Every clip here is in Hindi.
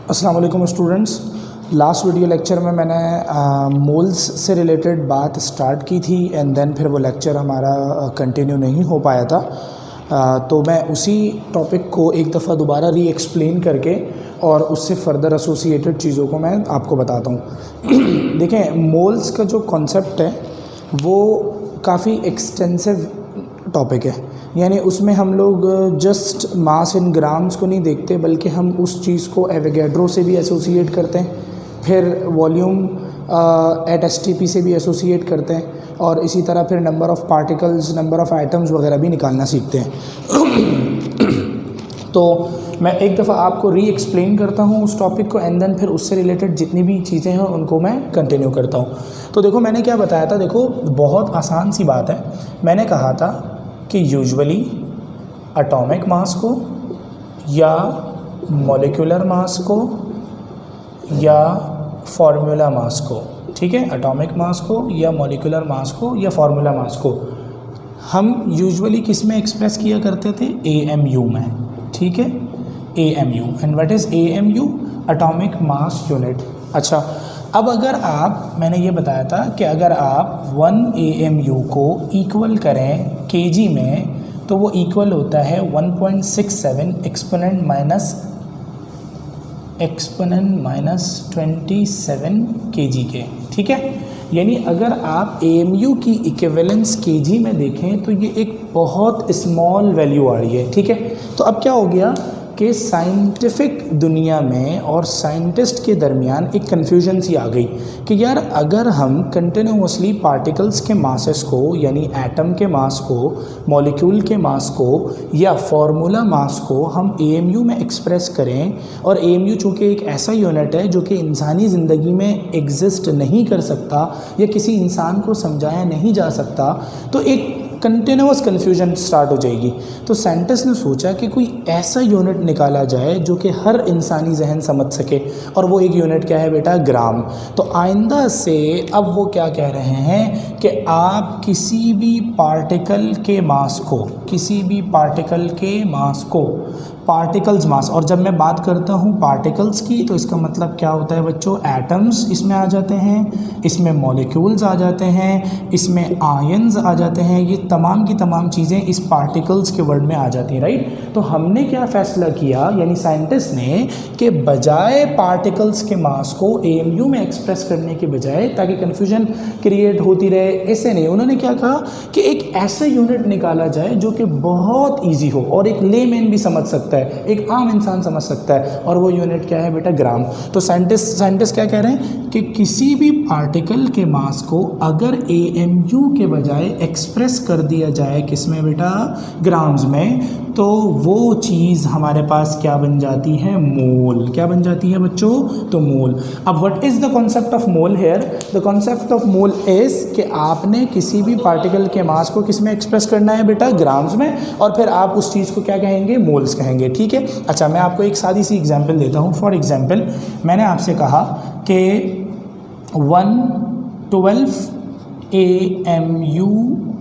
अस्सलाम वालेकुम स्टूडेंट्स। लास्ट वीडियो लेक्चर में मैंने मोल्स से रिलेटेड बात स्टार्ट की थी एंड देन फिर वो लेक्चर हमारा कंटिन्यू नहीं हो पाया था। तो मैं उसी टॉपिक को एक दफ़ा दोबारा री एक्सप्लेन करके और उससे फर्दर एसोसिएटेड चीज़ों को मैं आपको बताता हूँ। देखें, मोल्स का जो कॉन्सेप्ट है वो काफ़ी एक्सटेंसिव टॉपिक है, यानी उसमें हम लोग जस्ट मास इन ग्राम्स को नहीं देखते बल्कि हम उस चीज़ को एवोगैड्रो से भी एसोसिएट करते हैं, फिर वॉल्यूम एट एसटीपी से भी एसोसिएट करते हैं और इसी तरह फिर number of particles, number of items वगैरह भी निकालना सीखते हैं। तो मैं एक दफ़ा आपको री एक्सप्लेन करता हूँ उस टॉपिक को एंड देन फिर उससे रिलेटेड जितनी भी चीज़ें हैं उनको मैं कंटिन्यू करता हूँ। तो देखो, मैंने क्या बताया था, देखो बहुत आसान सी बात है। मैंने कहा था कि यूजुअली एटॉमिक मास को या मॉलिक्यूलर मास को या फार्मूला मास को, ठीक है, एटॉमिक मास को या मॉलिक्यूलर मास को या फार्मूला मास को हम यूजुअली किस में एक्सप्रेस किया करते थे? AMU में, ठीक है, AMU। And what is AMU? Atomic mass unit. अच्छा, अब अगर आप, मैंने ये बताया था कि अगर आप 1 AMU को इक्वल करें kg में तो वो इक्वल होता है 1.67 एक्सपोनेंट माइनस 27 kg के, ठीक है। यानी अगर आप AMU की इक्विवेलेंस kg में देखें तो ये एक बहुत स्मॉल वैल्यू आ रही है, ठीक है। तो अब क्या हो गया कि साइंटिफिक दुनिया में और साइंटिस्ट के दरमियान एक कन्फ्यूजन सी आ गई कि यार अगर हम कंटिन्यूसली पार्टिकल्स के मासेस को, यानी एटम के मास को, मॉलिक्यूल के मास को या फार्मूला मास को हम AMU में एक्सप्रेस करें, और AMU चूँकि एक ऐसा यूनिट है जो कि इंसानी ज़िंदगी में एग्जिस्ट नहीं कर सकता या किसी इंसान को समझाया नहीं जा सकता, तो एक कंटिन्यूस कन्फ्यूजन स्टार्ट हो जाएगी। तो साइंटिस्ट ने सोचा कि कोई ऐसा यूनिट निकाला जाए जो कि हर इंसानी जहन समझ सके, और वो एक यूनिट क्या है बेटा? ग्राम। तो आइंदा से अब वो क्या कह रहे हैं कि आप किसी भी पार्टिकल के मास को, किसी भी पार्टिकल के मास को, पार्टिकल्स मास, और जब मैं बात करता हूँ पार्टिकल्स की तो इसका मतलब क्या होता है बच्चों? एटम्स इसमें आ जाते हैं, इसमें मॉलिक्यूल्स आ जाते हैं, इसमें आयन्स आ जाते हैं, ये तमाम की तमाम चीज़ें इस पार्टिकल्स के वर्ड में आ जाती हैं, राइट। तो हमने क्या फ़ैसला किया, यानी साइंटिस्ट ने, कि बजाय पार्टिकल्स के मास को AMU में एक्सप्रेस करने के बजाय, ताकि कन्फ्यूजन क्रिएट होती रहे, ऐसे नहीं, उन्होंने क्या कहा कि एक ऐसा यूनिट निकाला जाए जो कि बहुत ईजी हो और एक लेमैन भी समझ सकता है, एक आम इंसान समझ सकता है, और वो यूनिट क्या है बेटा? ग्राम। तो साइंटिस्ट क्या कह रहे हैं कि किसी भी पार्टिकल के मास को अगर AMU के बजाय एक्सप्रेस कर दिया जाए किसमें बेटा? ग्राम्स में, तो वो चीज़ हमारे पास क्या बन जाती है? मोल। क्या बन जाती है बच्चों? तो मोल। अब what is the concept of mole here? The concept of mole is कि आपने किसी भी पार्टिकल के मास को किस में एक्सप्रेस करना है बेटा? ग्राम्स में, और फिर आप उस चीज़ को क्या कहेंगे? मोल्स कहेंगे, ठीक है। अच्छा, मैं आपको एक सादी सी एग्जांपल देता हूँ। फॉर एग्जांपल, मैंने आपसे कहा कि 1/12 AMU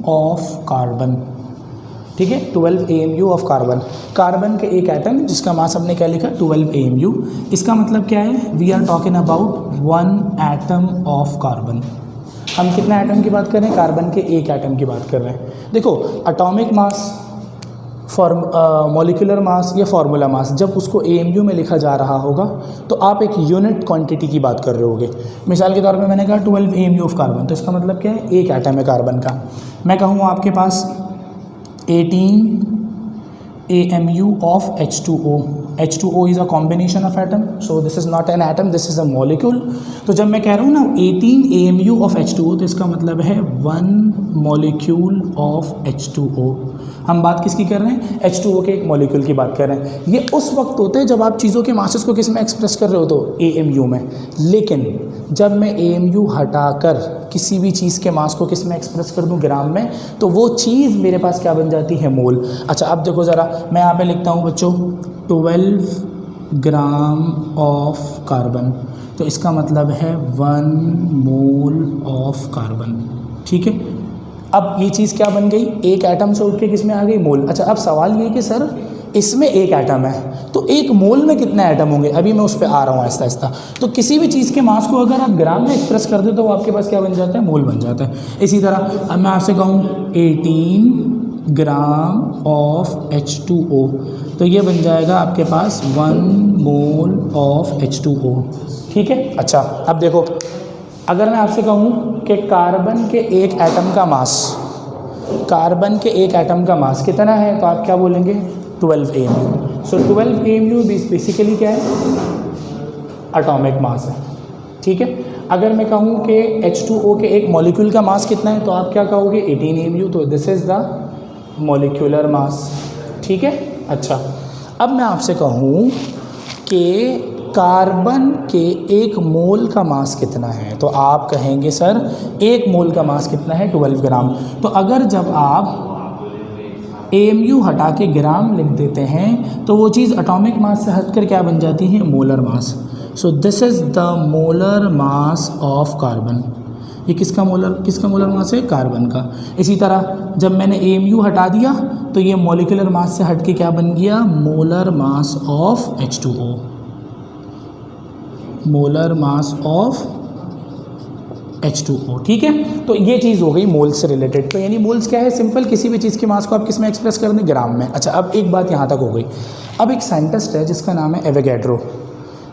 ऑफ कार्बन, ठीक है, 12 AMU ऑफ कार्बन। कार्बन के एक एटम जिसका मास हमने क्या लिखा? 12 AMU। इसका मतलब क्या है? We are talking about 1 atom of carbon. हम कितना एटम की बात कर रहे हैं? कार्बन के एक एटम की बात कर रहे हैं। देखो, एटॉमिक मास, मॉलिक्यूलर मास या फार्मूला मास, जब उसको AMU में लिखा जा रहा होगा तो आप एक यूनिट क्वांटिटी की बात कर रहे होगे। मिसाल के तौर पे मैंने कहा 12 AMU ऑफ कार्बन, तो इसका मतलब क्या है? एक एटम है कार्बन का। मैं कहूँ आपके पास 18 AMU of H2O। H2O is a combination of atom, so this is not an atom, this is a molecule। तो जब मैं कह रहा हूँ ना 18 AMU ऑफ H2O, तो इसका मतलब है 1 molecule of H2O। हम बात किसकी कर रहे हैं? H2O के एक मॉलिक्यूल की बात कर रहे हैं। ये उस वक्त होते हैं जब आप चीज़ों के मासेस को किस में एक्सप्रेस कर रहे हो? तो AMU में। लेकिन जब मैं AMU हटाकर किसी भी चीज़ के मास को किस में एक्सप्रेस कर दूं? ग्राम में, तो वो चीज़ मेरे पास क्या बन जाती है? मोल। अच्छा, अब देखो ज़रा, मैं यहाँ पे लिखता हूँ बच्चों 12 ग्राम ऑफ कार्बन, तो इसका मतलब है 1 मोल ऑफ कार्बन, ठीक है। अब ये चीज़ क्या बन गई? एक एटम से उठ के किस में आ गई? मोल। अच्छा, अब सवाल ये कि सर इसमें एक एटम है, तो एक मोल में कितने एटम होंगे, अभी मैं उस पर आ रहा हूँ आहिस्ता आहिस्ता। तो किसी भी चीज़ के मास को अगर आप ग्राम में एक्सप्रेस कर दे तो वो आपके पास क्या बन जाता है, मोल बन जाता है। इसी तरह अब मैं आपसे कहूँ 18 ग्राम ऑफ H2O, तो ये बन जाएगा आपके पास 1 मोल ऑफ H2O, ठीक है। अच्छा अब देखो, अगर मैं आपसे कहूँ कि कार्बन के एक एटम का मास, कार्बन के एक एटम का मास कितना है, तो आप क्या बोलेंगे 12 AMU। सो 12 AMU बेसिकली क्या है, एटॉमिक मास है, ठीक है। अगर मैं कहूँ कि H2O के एक मॉलिक्यूल का मास कितना है, तो आप क्या कहोगे 18 AMU, तो this is the molecular mass, ठीक है। अच्छा अब मैं आपसे कहूँ कि कार्बन के एक मोल का मास कितना है, तो आप कहेंगे सर एक मोल का मास कितना है, 12 ग्राम। तो अगर जब आप AMU हटा के ग्राम लिख देते हैं तो वो चीज़ एटॉमिक मास से हटकर क्या बन जाती है, molar mass. So this is the molar mass of carbon. ये किसका मोलर मास है, कार्बन का। इसी तरह जब मैंने AMU हटा दिया तो ये मॉलिक्यूलर मास से हट के क्या बन गया, molar mass of H2O, molar mass of H2O, ठीक है। तो ये चीज़ हो गई मोल्स से रिलेटेड। तो यानी मोल्स क्या है, सिंपल, किसी भी चीज़ की मास को आप किस में एक्सप्रेस कर दें, ग्राम में। अच्छा अब एक बात यहाँ तक हो गई। अब एक साइंटिस्ट है जिसका नाम है एवोगैड्रो।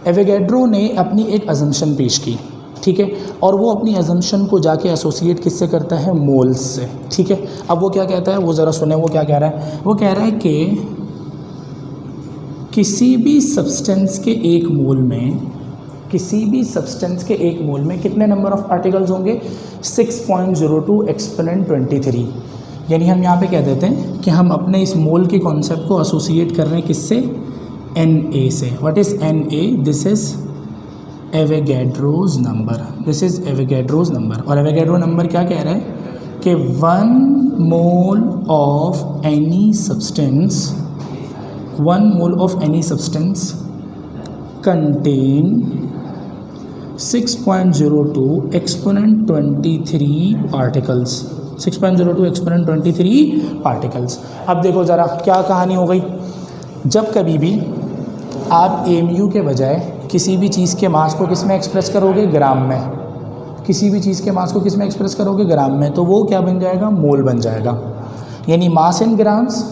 एवोगैड्रो ने अपनी एक अजम्पशन पेश की, ठीक है, और वो अपनी अजम्पशन को जाके एसोसिएट किससे करता है, मोल्स से, ठीक है। अब वो क्या कहता है, वो ज़रा सुने वो क्या कह रहा है। वो कह रहा है कि किसी भी सब्सटेंस के एक मोल में, किसी भी सब्सटेंस के एक मोल में कितने नंबर ऑफ पार्टिकल्स होंगे, 6.02 एक्सपोनेंट 23। यानी हम यहाँ पे कह देते हैं कि हम अपने इस मोल के कॉन्सेप्ट को एसोसिएट कर रहे हैं किससे, Na से। What is Na? This is Avogadro's number, this is Avogadro's number. और एवोगैड्रो नंबर क्या कह रहा है कि 1 mole of any substance, 1 mole of any substance contain 6.02 exponent 23 particles, 6.02 exponent 23 particles. अब देखो ज़रा क्या कहानी हो गई। जब कभी भी आप AMU के बजाय किसी भी चीज़ के मास को किस में एक्सप्रेस करोगे, ग्राम में, किसी भी चीज़ के मास को किस में एक्सप्रेस करोगे, ग्राम में, तो वो क्या बन जाएगा, मोल बन जाएगा। यानी मास इन ग्राम्स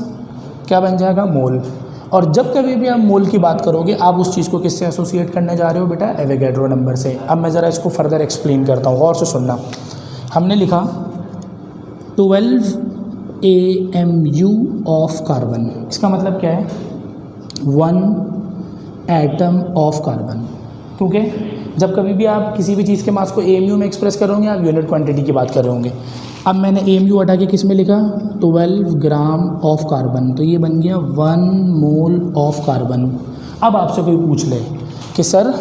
क्या बन जाएगा, मोल। और जब कभी भी आप मोल की बात करोगे आप उस चीज़ को किससे एसोसिएट करने जा रहे हो, बेटा एवोगैड्रो नंबर से। अब मैं ज़रा इसको फर्दर एक्सप्लेन करता हूँ, और से सुनना। हमने लिखा 12 AMU ऑफ कार्बन, इसका मतलब क्या है, 1 एटम ऑफ कार्बन। क्योंकि जब कभी भी आप किसी भी चीज़ के मास को AMU में एक्सप्रेस करोगे आप यूनिट क्वांटिटी की बात कर रहे होंगे। अब मैंने AMU हटा के किस में लिखा, 12 ग्राम ऑफ कार्बन, तो ये बन गया 1 मोल ऑफ कार्बन। अब आपसे कोई पूछ ले कि सर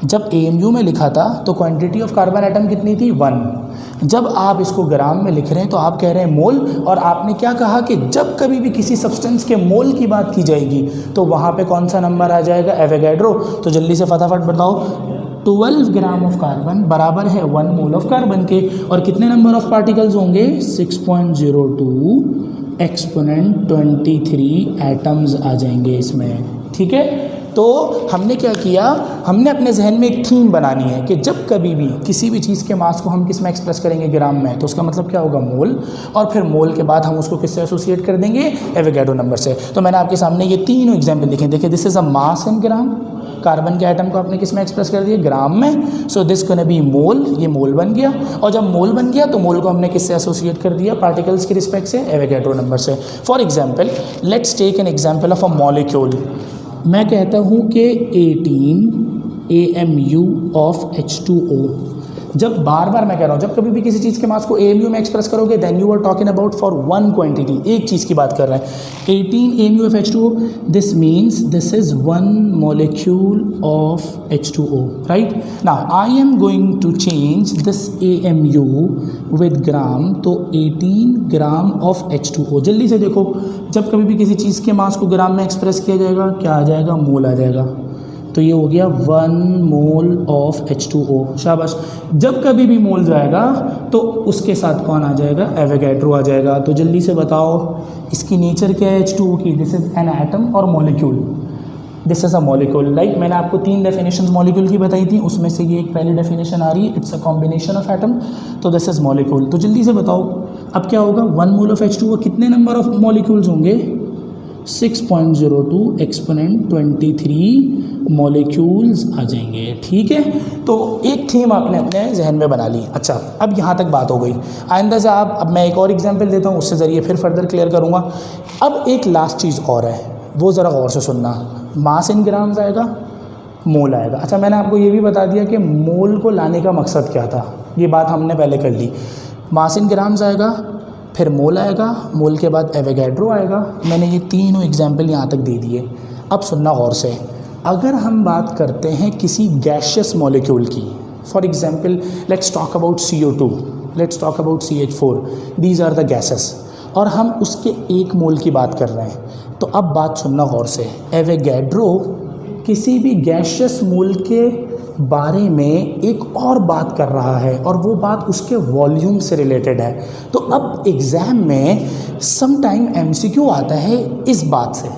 जब AMU में लिखा था तो क्वांटिटी ऑफ कार्बन एटम कितनी थी, 1। जब आप इसको ग्राम में लिख रहे हैं तो आप कह रहे हैं मोल, और आपने क्या कहा कि जब कभी भी किसी सब्सटेंस के मोल की बात की जाएगी तो वहाँ पे कौन सा नंबर आ जाएगा, एवोगैड्रो। तो जल्दी से फटाफट बताओ, 12 ग्राम ऑफ कार्बन बराबर है 1 मोल ऑफ कार्बन के, और कितने नंबर ऑफ पार्टिकल्स होंगे, 6.02 एक्सपोनेंट 23 एटम्स आ जाएंगे इसमें, ठीक है। तो हमने क्या किया, हमने अपने जहन में एक थीम बनानी है कि जब कभी भी किसी भी चीज़ के मास को हम किस में एक्सप्रेस करेंगे, ग्राम में, तो उसका मतलब क्या होगा, मोल। और फिर मोल के बाद हम उसको किससे एसोसिएट कर देंगे, एवोगैड्रो नंबर से। तो मैंने आपके सामने ये तीनों एग्जाम्पल लिखे, देखिए this is a mass in gram, carbon के एटम को आपने किस में एक्सप्रेस कर दिया, ग्राम में। सो दिस कैन बी मोल, ये मोल बन गया। और जब मोल बन गया तो मोल को हमने किससे एसोसिएट कर दिया, पार्टिकल्स के रिस्पेक्ट से, एवोगैड्रो नंबर से। For example let's take an example of a molecule. मैं कहता हूँ कि 18 AMU ऑफ H2O। जब बार बार मैं कह रहा हूँ, जब कभी भी किसी चीज़ के मास को AMU में एक्सप्रेस करोगे then you are talking about for 1 quantity, एक चीज़ की बात कर रहे हैं। 18 AMU of H2O, this means this is 1 molecule of H2O, right. Now I am going to change this AMU with gram, तो 18 ग्राम ऑफ H2O। जल्दी से देखो, जब कभी भी किसी चीज़ के मास को ग्राम में एक्सप्रेस किया जाएगा क्या आ जाएगा, मोल आ जाएगा। तो ये हो गया 1 मोल ऑफ H2O। शाबाश। जब कभी भी मोल जाएगा तो उसके साथ कौन आ जाएगा, एवोगैड्रो आ जाएगा। तो जल्दी से बताओ इसकी नेचर क्या है H2O की, दिस इज एन एटम और molecule, this is a molecule. Like मैंने आपको 3 डेफिनेशन मॉलिक्यूल की बताई थी, उसमें से ये एक पहली डेफिनेशन आ रही है, it's a combination of atom, तो दिस इज मॉलिक्यूल। तो जल्दी से बताओ अब क्या होगा, 1 मोल ऑफ H2O कितने नंबर ऑफ मॉलिक्यूल्स होंगे, 6.02 एक्सपोनेंट 23 मॉलिक्यूल्स आ जाएंगे। ठीक है, तो एक थीम आपने अपने जहन में बना ली। अच्छा, अब यहाँ तक बात हो गई। आइंदा से अब मैं एक और एग्जांपल देता हूँ, उससे ज़रिए फिर फर्दर क्लियर करूँगा। अब एक लास्ट चीज़ और है, वो ज़रा गौर से सुनना। मास इन ग्राम्स आएगा, मोल आएगा। अच्छा, मैंने आपको ये भी बता दिया कि मोल को लाने का मकसद क्या था, ये बात हमने पहले कर ली। मास इन ग्राम्स आएगा, फिर मोल आएगा, मोल के बाद एवोगैड्रो आएगा। मैंने ये तीनों एग्जाम्पल यहाँ तक दे दिए। अब सुनना गौर से, अगर हम बात करते हैं किसी गैशियस मॉलिक्यूल की, for example let's talk about CO2, let's talk about CH4, these are the gases, और हम उसके 1 मोल की बात कर रहे हैं, तो अब बात सुनना गौर से। एवोगैड्रो किसी भी गैशियस मोल के बारे में एक और बात कर रहा है, और वो बात उसके वॉल्यूम से रिलेटेड है। तो अब एग्ज़ाम में सम टाइम MCQ आता है इस बात से,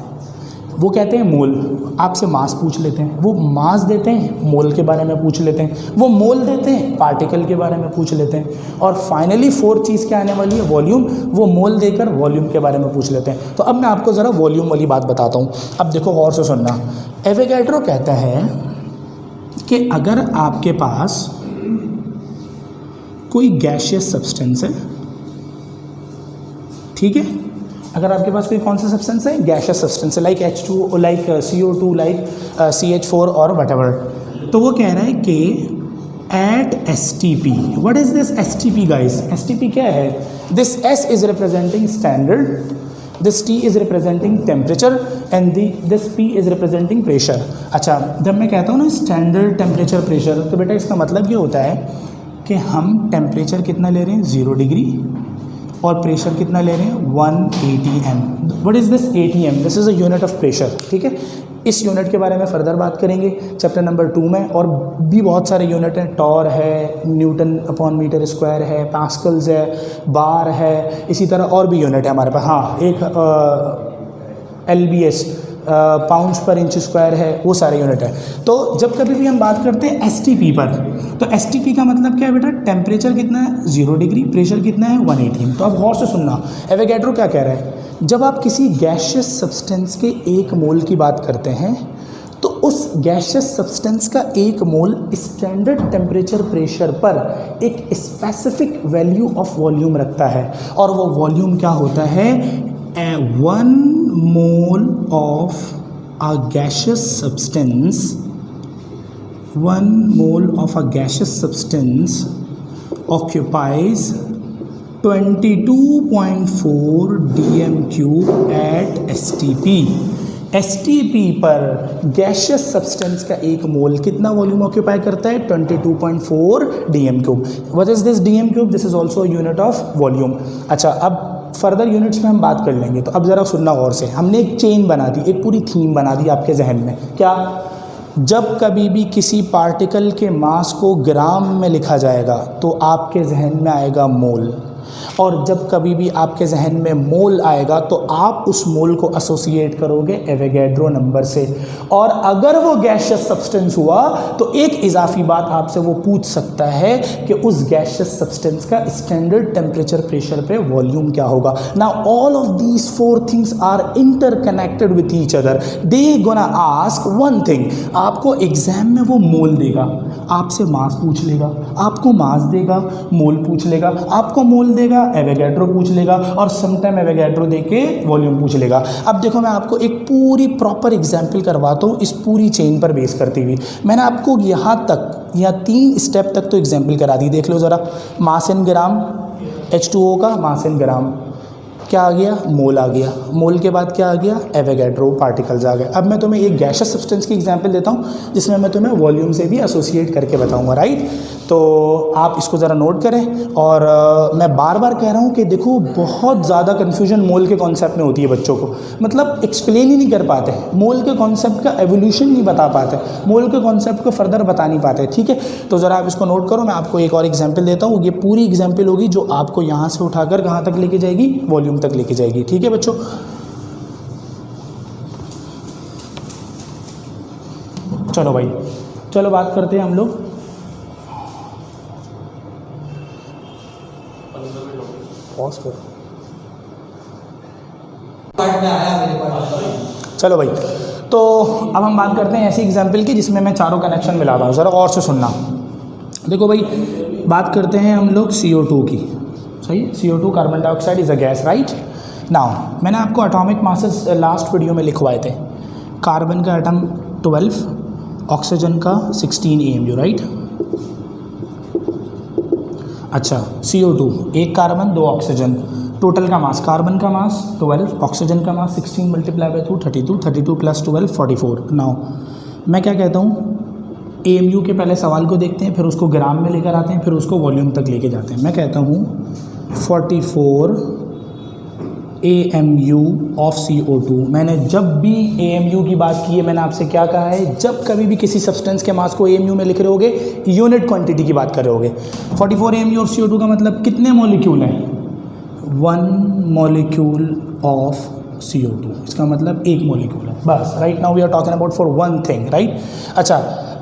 वो कहते हैं मोल, आपसे मास पूछ लेते हैं, वो मास देते हैं, मोल के बारे में पूछ लेते हैं, वो मोल देते हैं, पार्टिकल के बारे में पूछ लेते हैं, और फाइनली 4th चीज़ क्या आने वाली है, वॉल्यूम। वो मोल देकर वॉल्यूम के बारे में पूछ लेते हैं। तो अब मैं आपको ज़रा वॉल्यूम वाली बात बताता हूँ। अब देखो गौर से सुनना। एवोगैड्रो कहता है कि अगर आपके पास कोई गैशियस सब्सटेंस है, ठीक है, अगर आपके पास कोई कौन सा सब्सटेंस है, गैशियस सब्सटेंस है, like H2, like CO2, like CH4 और वटेवर, तो वो कह रहा है कि at STP, what is this STP guys, STP क्या है, this S is representing standard, this T is representing temperature, and this P is representing pressure. अच्छा, जब मैं कहता हूँ ना स्टैंडर्ड टेम्परेचर प्रेशर, तो बेटा इसका मतलब ये होता है कि हम टेम्परेचर कितना ले रहे हैं, 0 डिग्री, और प्रेशर कितना ले रहे हैं, 1 atm। What is this ATM, this is a unit of pressure. ठीक है, इस यूनिट के बारे में फर्दर बात करेंगे चैप्टर नंबर 2 में, और भी बहुत सारे यूनिट हैं, टॉर है, न्यूटन अपॉन मीटर स्क्वायर है, पास्कल्स है, बार है, इसी तरह और भी यूनिट है हमारे पास। हाँ, एक LBS पाउंड्स पर इंच स्क्वायर है, वो सारे यूनिट है। तो जब कभी भी हम बात करते हैं STP पर, तो STP का मतलब क्या है बेटा, टेम्परेचर कितना है, 0 डिग्री, प्रेशर कितना है, 1 atm। तो अब गौर से सुनना, एवोगैड्रो क्या कह रहा है, जब आप किसी गैशियस सब्सटेंस के 1 मोल की बात करते हैं, तो उस गैशियस सब्सटेंस का 1 मोल स्टैंडर्ड टेम्परेचर प्रेशर पर एक स्पेसिफिक वैल्यू ऑफ वॉल्यूम रखता है, और वो वॉल्यूम क्या होता है, 1 mole of a gaseous substance, 1 mole of a gaseous substance occupies 22.4 dm³ at STP। STP पर गैशियस सब्सटेंस का 1 मोल कितना वॉल्यूम ऑक्यूपाई करता है, 22.4 dm³। What is this dm³, this is also unit of volume. अच्छा, अब फर्दर यूनिट्स में हम बात कर लेंगे, तो अब ज़रा सुनना गौर से। हमने एक चेन बना दी, एक पूरी थीम बना दी आपके जहन में। क्या, जब कभी भी किसी पार्टिकल के मास को ग्राम में लिखा जाएगा तो आपके जहन में आएगा मोल, और जब कभी भी आपके जहन में मोल आएगा तो आप उस मोल को एसोसिएट करोगे एवोगैड्रो नंबर से। और अगर वो गैशियस सब्सटेंस हुआ तो एक इजाफी बात आपसे वो पूछ सकता है कि उस गैशियस सब्सटेंस का स्टैंडर्ड टेम्परेचर प्रेशर पे वॉल्यूम क्या होगा। Now all of these 4 things are interconnected with each other. They gonna ask one thing, आपको एग्जाम में वो मोल देगा, आपसे मास पूछ लेगा, आपको मास देगा, मोल पूछ लेगा, आपको मोल देगा, एवोगैड्रो पूछ लेगा, और समटाइम एवोगैड्रो देके वॉल्यूम पूछ लेगा। अब देखो, मैं आपको एक पूरी प्रॉपर एग्जाम्पल करवाता हूँ इस पूरी चेन पर बेस करती हुई। मैंने आपको यहाँ तक, या 3 स्टेप तक तो एग्जाम्पल करा दी। देख लो ज़रा, मास इन ग्राम, H2O का मास इन ग्राम, क्या आ गया, मोल आ गया, मोल के बाद क्या आ गया, एवोगैड्रो पार्टिकल्स आ गए। अब मैं तुम्हें एक गैशियस सब्सटेंस की एग्जांपल देता हूँ जिसमें मैं तुम्हें वॉल्यूम से भी एसोसिएट करके बताऊँगा, राइट। तो आप इसको ज़रा नोट करें। और मैं बार बार कह रहा हूँ कि देखो बहुत ज़्यादा कन्फ्यूजन मोल के कॉन्सेप्ट में होती है बच्चों को, मतलब एक्सप्लेन ही नहीं कर पाते, मोल के कॉन्सेप्ट का एवोल्यूशन नहीं बता पाते, मोल के कॉन्सेप्ट को फर्दर बता नहीं पाते। ठीक है, तो ज़रा आप इसको नोट करो। मैं आपको एक और एग्जाम्पल देता हूँ, ये पूरी एग्जाम्पल होगी जो आपको यहाँ से उठाकर कहाँ तक लेके जाएगी, वॉल्यूम तक लेके जाएगी। ठीक है बच्चों, चलो भाई, चलो बात करते हैं हम लोग। पॉज करो, चलो भाई, तो अब हम बात करते हैं ऐसी एग्जाम्पल की जिसमें मैं चारों कनेक्शन मिला रहा हूँ। ज़रा और से सुनना। देखो भाई, बात करते हैं हम लोग CO2 की। सही, CO2 carbon dioxide is a gas, right. Now मैंने आपको एटॉमिक मासेस लास्ट वीडियो में लिखवाए थे। कार्बन का एटम 12, ऑक्सीजन का 16 AMU, राइट। अच्छा, CO2 एक कार्बन 2 ऑक्सीजन, टोटल का मास, कार्बन का मास 12, ऑक्सीजन का मास 16 मल्टीप्लाई बाई 2 32, 32 प्लस 12 44। नाउ मैं क्या कहता हूँ, AMU के पहले सवाल को देखते हैं, फिर उसको ग्राम में लेकर आते हैं, फिर उसको वॉल्यूम तक लेके जाते हैं। मैं कहता हूँ 44 AMU ऑफ CO2। मैंने जब भी AMU की बात की है, मैंने आपसे क्या कहा है, जब कभी भी किसी सब्सटेंस के मास को AMU में लिख रहे होगे, यूनिट क्वांटिटी की बात कर रहे होगे। 44 AMU ऑफ CO2 का मतलब कितने मॉलिक्यूल हैं, 1 मॉलिक्यूल ऑफ CO2, इसका मतलब एक मॉलिक्यूल है बस। Right now we are talking about for one thing, right. अच्छा,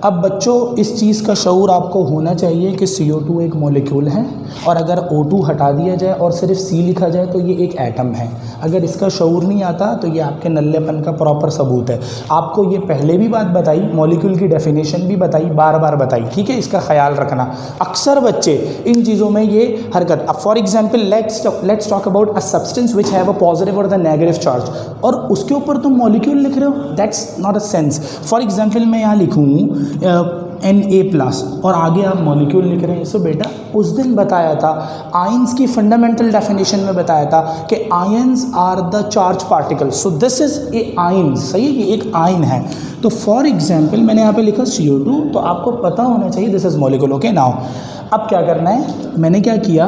अब बच्चों इस चीज़ का शऊर आपको होना चाहिए कि CO2 एक मॉलिक्यूल है, और अगर O2 हटा दिया जाए और सिर्फ C लिखा जाए तो ये एक एटम है। अगर इसका शऊर नहीं आता तो ये आपके नल्लेपन का प्रॉपर सबूत है। आपको ये पहले भी बात बताई, मॉलिक्यूल की डेफिनेशन भी बताई, बार बार बताई। ठीक है, इसका ख्याल रखना। अक्सर बच्चे इन चीज़ों में ये हरकत, अब for example let's talk about a substance which have a positive और द नेगेटिव चार्ज, और उसके ऊपर तुम मॉलिक्यूल लिख रहे हो, that's not a sense. For example मैं यहाँ लिखूँ Na+ और आगे आप मॉलिक्यूल लिख रहे हैं। सो बेटा उस दिन बताया था, आयंस की फंडामेंटल डेफिनेशन में बताया था कि ions are the charge particles. So this is a ion, सही है, ये एक आयन है। तो फॉर एग्जाम्पल मैंने यहाँ पे लिखा CO2, तो आपको पता होना चाहिए this is molecule. Okay, now अब क्या करना है, मैंने क्या किया,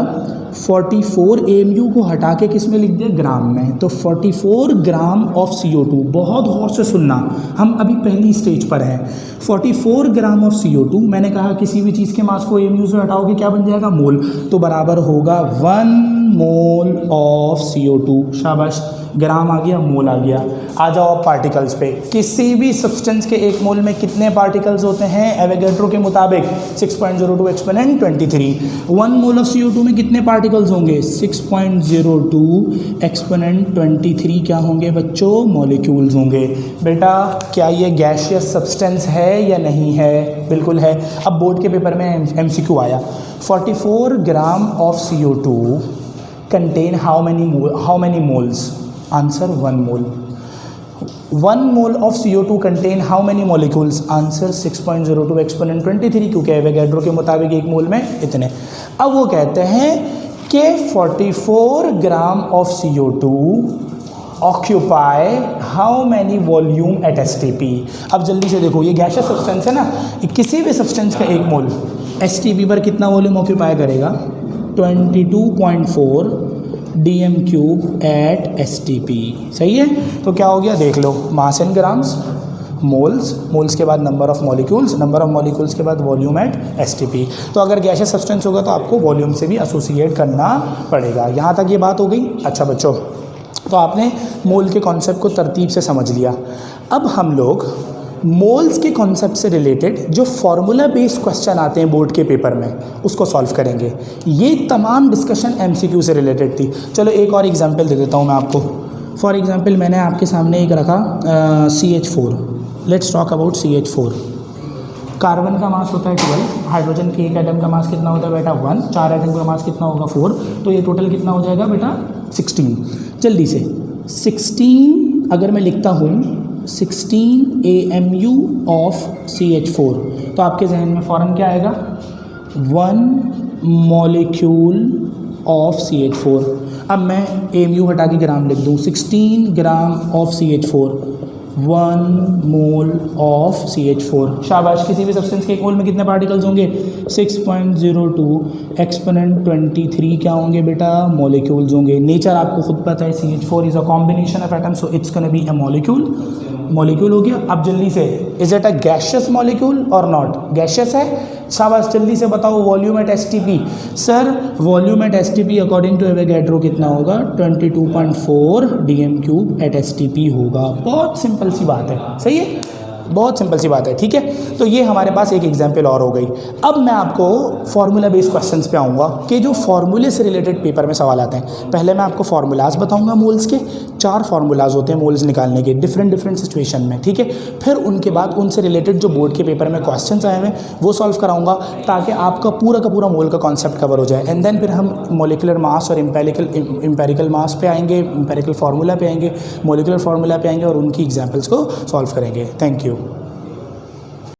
44 AMU को हटा के किस में लिख दिया, ग्राम में। तो 44 ग्राम ऑफ CO2, बहुत गौर से सुनना, हम अभी पहली स्टेज पर हैं। 44 ग्राम ऑफ CO2, मैंने कहा किसी भी चीज़ के मास को AMU से हटाओगे क्या बन जाएगा, मोल, तो बराबर होगा 1 मोल ऑफ CO2। शाबाश, ग्राम आ गया, मोल आ गया। आ जाओ पार्टिकल्स पे। किसी भी सब्सटेंस के एक मोल में कितने पार्टिकल्स होते हैं, एवोगैड्रो के मुताबिक 6.02 एक्सपोनेंट 23। 1 मोल ऑफ CO2 में कितने पार्टिकल्स होंगे, 6.02 एक्सपोनेंट 23 क्या होंगे बच्चों, मॉलिक्यूल्स होंगे। बेटा क्या ये गैसियस सब्सटेंस है या नहीं है, बिल्कुल है। अब बोर्ड के पेपर में MCQ आया, 44 gram of CO2 contain how many moles? Answer 1 mole. 1 mole of CO2 contain how many molecules? Answer 6.02 exponent 23, क्योंकि एवोगैड्रो के मुताबिक एक मोल में इतने। अब वो कहते हैं कि 44 gram of CO2 occupy how many volume at STP। अब जल्दी से देखो, ये गैसियस सब्सटेंस है ना, किसी भी सब्सटेंस का एक मोल STP पर कितना वॉल्यूम ऑक्यूपाई करेगा, 22.4 dm³ एट STP। सही है, तो क्या हो गया, देख लो, मास इन ग्राम्स, मोल्स के बाद नंबर ऑफ मॉलिक्यूल्स के बाद वॉल्यूम एट STP। तो अगर गैसियस सब्सटेंस होगा तो आपको वॉल्यूम से भी एसोसिएट करना पड़ेगा। यहाँ तक ये बात हो गई। अच्छा बच्चों, तो आपने मोल के कॉन्सेप्ट को तरतीब से समझ लिया। अब हम लोग मोल्स के कॉन्सेप्ट से रिलेटेड जो फार्मूला बेस्ड क्वेश्चन आते हैं बोर्ड के पेपर में, उसको सॉल्व करेंगे। ये तमाम डिस्कशन MCQ से रिलेटेड थी। चलो एक और एग्जांपल दे देता हूँ मैं आपको। फॉर एग्जांपल मैंने आपके सामने एक रखा CH4। Let's talk about CH4। Carbon का मास होता है 12, हाइड्रोजन के एक एटम का मास कितना होता है बेटा 1, 4 एटम का मास कितना होगा 4, तो ये टोटल कितना हो जाएगा बेटा 16। जल्दी से 16 अगर मैं लिखता हूँ 16 AMU ऑफ CH4, तो आपके जहन में फ़ौरन क्या आएगा, 1 मॉलिक्यूल ऑफ CH4। अब मैं AMU हटा के ग्राम लिख दूँ, 16 gram of CH4, 1 mole of CH4। शाबाश। किसी भी सब्सटेंस के एक मोल में कितने पार्टिकल्स होंगे? 6.02 एक्सपोनेंट 23 क्या होंगे बेटा? मॉलिक्यूल्स होंगे। नेचर आपको खुद पता है, CH4 is a combination of atoms, so it's gonna be a molecule. Molecule हो गया। अब जल्दी से, is it a gaseous molecule और नॉट? गैशियस है। शाबाश। जल्दी से बताओ volume at STP। Sir volume at STP according to Avogadro कितना होगा? 22.4 dm³ एट STP होगा। बहुत सिंपल सी बात है, सही है, बहुत सिंपल सी बात है, ठीक है। तो ये हमारे पास एक एग्जाम्पल और हो गई। अब मैं आपको फार्मूला बेस्ड क्वेश्चंस पे आऊँगा कि जो फार्मूले से रिलेटेड पेपर में सवाल आते हैं। पहले मैं आपको फार्मूलाज बताऊंगा मोल्स के। 4 फार्मूलाज होते हैं मोल्स निकालने के डिफरेंट सिचुएशन में, ठीक है। फिर उनके बाद उनसे रिलेटेड जो बोर्ड के पेपर में क्वेश्चंस आए हुए हैं वो सॉल्व कराऊंगा, ताकि आपका पूरा का पूरा मोल का कॉन्सेप्ट कवर हो जाए। एंड देन फिर हम मोलिकुलर मास और एम्पेरिकल मास पे आएंगे, एम्पेरिकल फार्मूला पे आएंगे, मोलिकुलर फार्मूला पे आएंगे और उनकी एग्जाम्पल्स को सॉल्व करेंगे। Thank you.